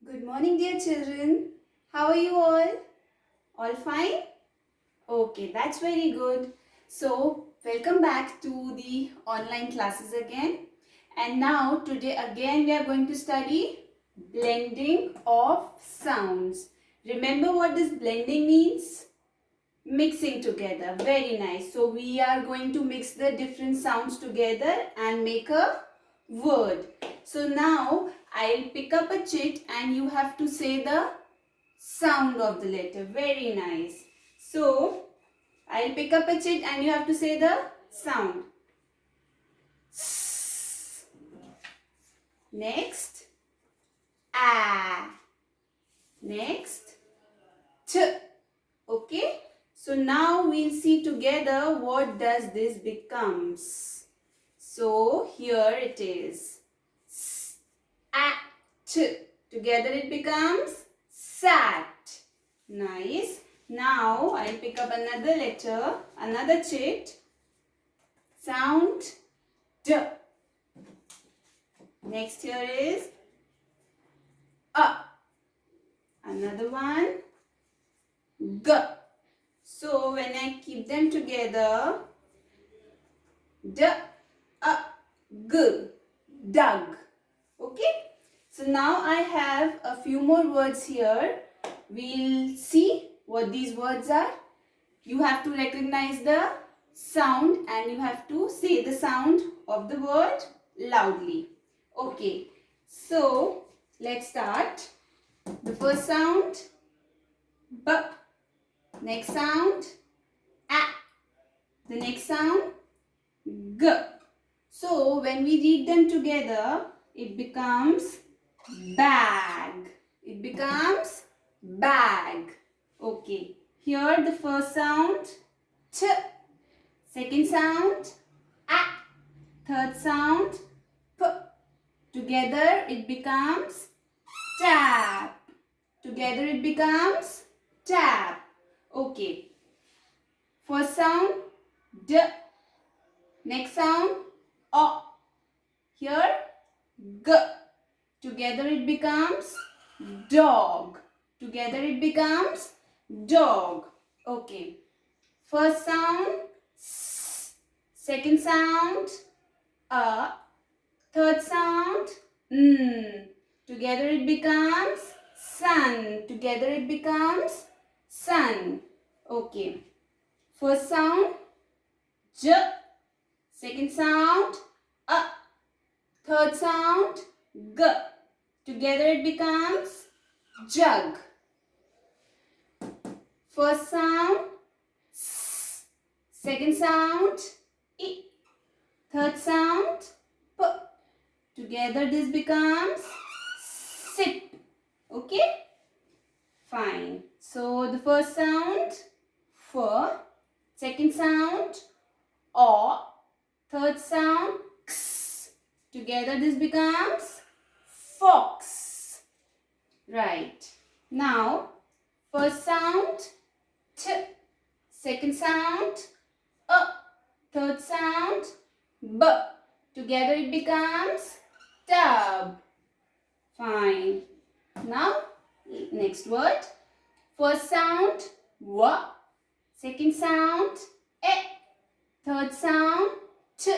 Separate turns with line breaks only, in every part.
Good morning, dear children. How are you all? All fine? Okay, that's very good. So, welcome back to the online classes again. And now, today again, we are going to study blending of sounds. Remember what this blending means? Mixing together. Very nice. So, we are going to mix the different sounds together and make a word. So, now I'll pick up a chit and you have to say the sound of the letter. Very nice. So, I'll pick up a chit and you have to say the sound. S. Next, A. Next, T. Okay. So, now we'll see together what does this becomes. So, here it is. S, A, T. Together it becomes sat. Nice. Now I'll pick up another letter, another chit. Sound D. Next here is A. Another one G. So when I keep them together, D, A, G, dug. Okay. So now I have a few more words here. We'll see what these words are. You have to recognize the sound and you have to say the sound of the word loudly. Okay, so let's start. The first sound, B. Next sound, A. The next sound, G. So when we read them together, it becomes bag. It becomes bag. Okay. Here the first sound T. Second sound A. Third sound P. Together it becomes tap. Together it becomes tap. Okay. First sound D. Next sound O. Here G. Together it becomes dog. Together it becomes dog. Okay. First sound S. Second sound A. Third sound N. Together it becomes sun. Together it becomes sun. Okay. First sound J. Second sound A. Third sound G. Together it becomes jug. First sound S. Second sound I. Third sound P. Together this becomes sip. Okay? Fine. So the first sound F. Second sound O. Third sound X. Together this becomes fox. Right. Now, first sound T. Second sound A. Third sound B. Together it becomes tub. Fine. Now, next word. First sound W. Second sound E. Third sound T.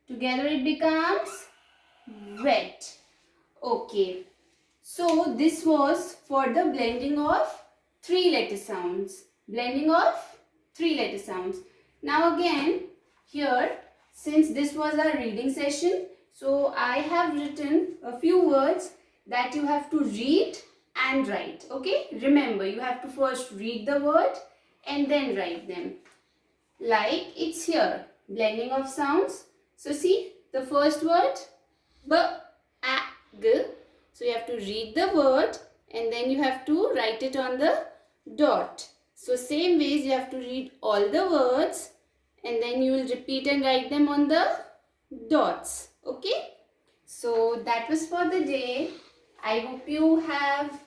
Together it becomes wet. Okay. So this was for the blending of three letter sounds. Blending of three letter sounds. Now again here, since this was our reading session, so I have written a few words that you have to read and write. Okay. Remember, you have to first read the word and then write them. Like it's here. Blending of sounds. So see the first word B, A, G. So you have to read the word and then you have to write it on the dot. So same ways you have to read all the words and then you will repeat and write them on the dots. Okay. So that was for the day. I hope you have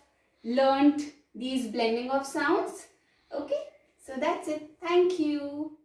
learned these blending of sounds. Okay. So that's it. Thank you.